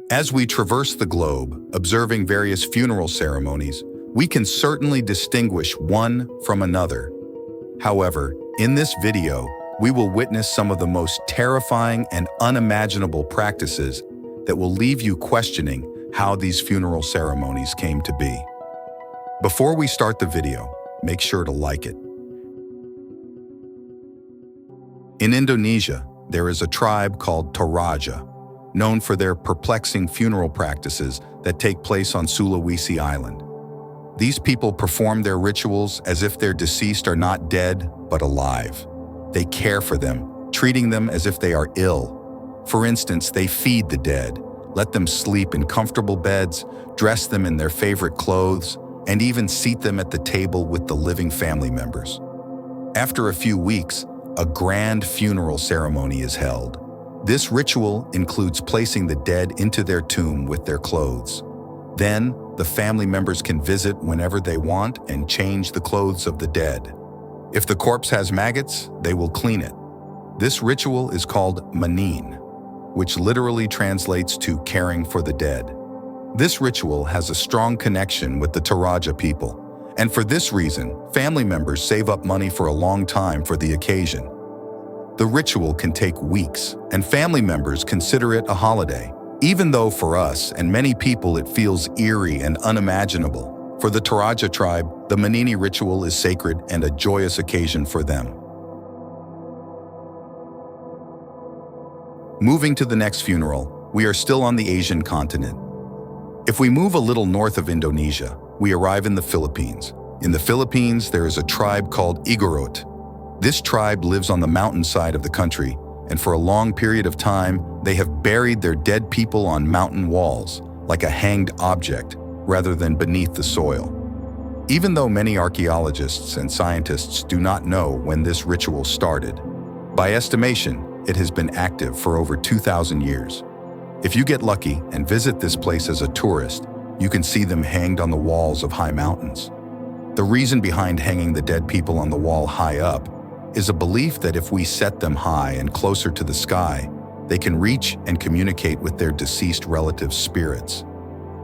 As we traverse the globe, observing various funeral ceremonies, we can certainly distinguish one from another. However, in this video, we will witness some of the most terrifying and unimaginable practices that will leave you questioning how these funeral ceremonies came to be. Before we start the video, make sure to like it. In Indonesia, there is a tribe called Toraja, known for their perplexing funeral practices that take place on Sulawesi Island. These people perform their rituals as if their deceased are not dead, but alive. They care for them, treating them as if they are ill. For instance, they feed the dead, let them sleep in comfortable beds, dress them in their favorite clothes, and even seat them at the table with the living family members. After a few weeks, a grand funeral ceremony is held. This ritual includes placing the dead into their tomb with their clothes. Then, the family members can visit whenever they want and change the clothes of the dead. If the corpse has maggots, they will clean it. This ritual is called manin, which literally translates to caring for the dead. This ritual has a strong connection with the Toraja people, and for this reason, family members save up money for a long time for the occasion. The ritual can take weeks, and family members consider it a holiday, even though for us and many people it feels eerie and unimaginable. For the Toraja tribe, the Manini ritual is sacred and a joyous occasion for them. Moving to the next funeral, we are still on the Asian continent. If we move a little north of Indonesia, we arrive in the Philippines. In the Philippines, there is a tribe called Igorot. This tribe lives on the mountainside of the country, and for a long period of time, they have buried their dead people on mountain walls, like a hanged object, rather than beneath the soil. Even though many archaeologists and scientists do not know when this ritual started, by estimation, it has been active for over 2,000 years. If you get lucky and visit this place as a tourist, you can see them hanged on the walls of high mountains. The reason behind hanging the dead people on the wall high up is a belief that if we set them high and closer to the sky, they can reach and communicate with their deceased relatives' spirits.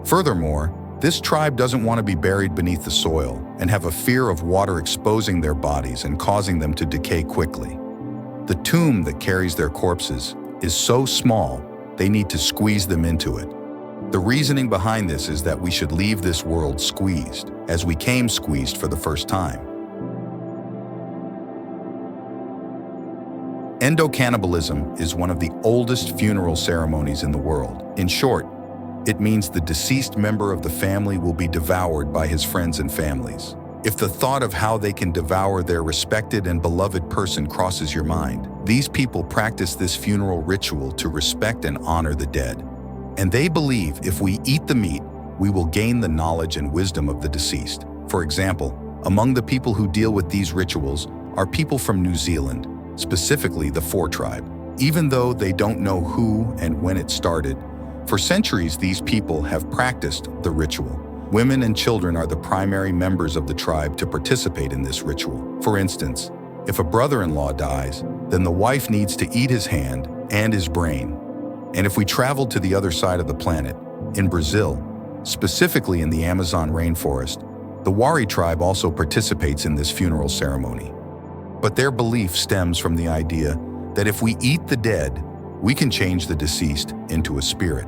Furthermore, this tribe doesn't want to be buried beneath the soil and have a fear of water exposing their bodies and causing them to decay quickly. The tomb that carries their corpses is so small, they need to squeeze them into it. The reasoning behind this is that we should leave this world squeezed, as we came squeezed for the first time. Endocannibalism is one of the oldest funeral ceremonies in the world. In short, it means the deceased member of the family will be devoured by his friends and families. If the thought of how they can devour their respected and beloved person crosses your mind, these people practice this funeral ritual to respect and honor the dead. And they believe if we eat the meat, we will gain the knowledge and wisdom of the deceased. For example, among the people who deal with these rituals are people from New Zealand, specifically the Fore tribe. Even though they don't know who and when it started, for centuries these people have practiced the ritual. Women and children are the primary members of the tribe to participate in this ritual. For instance, if a brother-in-law dies, then the wife needs to eat his hand and his brain. And if we travel to the other side of the planet, in Brazil, specifically in the Amazon rainforest, the Wari tribe also participates in this funeral ceremony. But their belief stems from the idea that if we eat the dead, we can change the deceased into a spirit.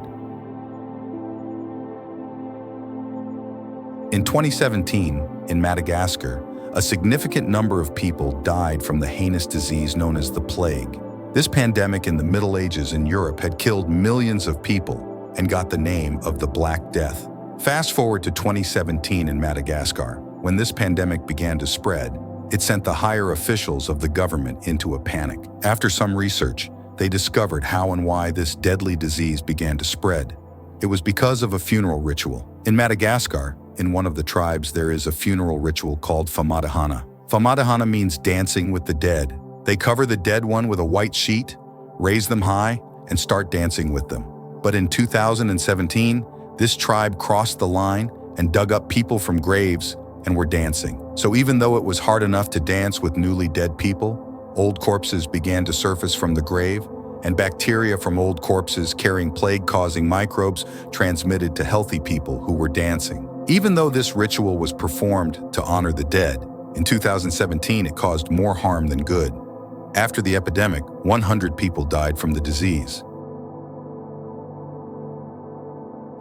In 2017, in Madagascar, a significant number of people died from the heinous disease known as the plague. This pandemic in the Middle Ages in Europe had killed millions of people and got the name of the Black Death. Fast forward to 2017 in Madagascar, when this pandemic began to spread, it sent the higher officials of the government into a panic. After some research, they discovered how and why this deadly disease began to spread. It was because of a funeral ritual. In Madagascar, in one of the tribes, there is a funeral ritual called Famadihana. Famadihana means dancing with the dead. They cover the dead one with a white sheet, raise them high, and start dancing with them. But in 2017, this tribe crossed the line and dug up people from graves and were dancing. So even though it was hard enough to dance with newly dead people, old corpses began to surface from the grave, and bacteria from old corpses carrying plague-causing microbes transmitted to healthy people who were dancing. Even though this ritual was performed to honor the dead, in 2017 it caused more harm than good. After the epidemic, 100 people died from the disease.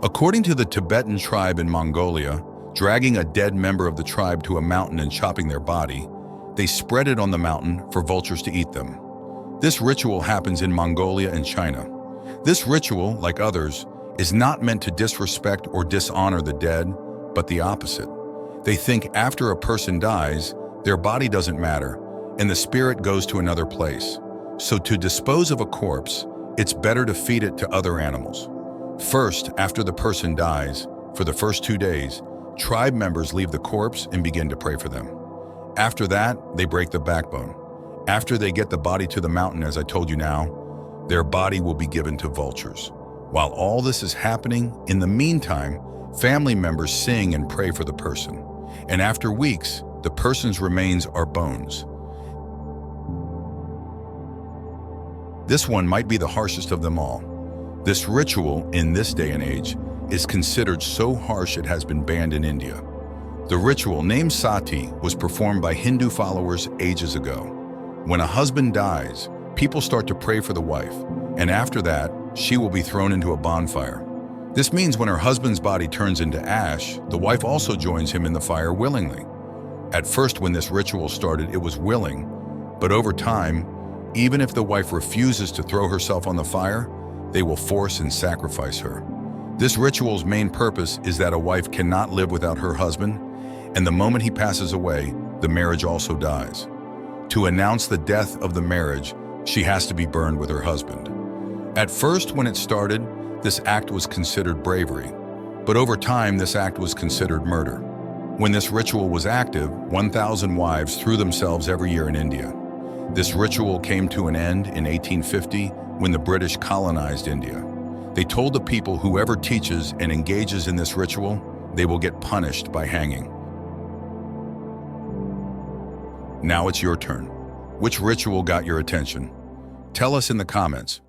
According to the Tibetan tribe in Mongolia, dragging a dead member of the tribe to a mountain and chopping their body, they spread it on the mountain for vultures to eat them. This ritual happens in Mongolia and China. This ritual, like others, is not meant to disrespect or dishonor the dead, but the opposite. They think after a person dies, their body doesn't matter, and the spirit goes to another place. So to dispose of a corpse, it's better to feed it to other animals. First, after the person dies, for the first 2 days, tribe members leave the corpse and begin to pray for them. After that, they break the backbone. After they get the body to the mountain, as I told you now, their body will be given to vultures. While all this is happening, in the meantime, family members sing and pray for the person. And after weeks, the person's remains are bones. This one might be the harshest of them all. This ritual, in this day and age, is considered so harsh it has been banned in India. The ritual, named Sati, was performed by Hindu followers ages ago. When a husband dies, people start to pray for the wife, and after that, she will be thrown into a bonfire. This means when her husband's body turns into ash, the wife also joins him in the fire willingly. At first, when this ritual started, it was willing, but over time, even if the wife refuses to throw herself on the fire, they will force and sacrifice her. This ritual's main purpose is that a wife cannot live without her husband, and the moment he passes away, the marriage also dies. To announce the death of the marriage, she has to be burned with her husband. At first, when it started, this act was considered bravery, but over time, this act was considered murder. When this ritual was active, 1,000 wives threw themselves every year in India. This ritual came to an end in 1850 when the British colonized India. They told the people whoever teaches and engages in this ritual, they will get punished by hanging. Now it's your turn. Which ritual got your attention? Tell us in the comments.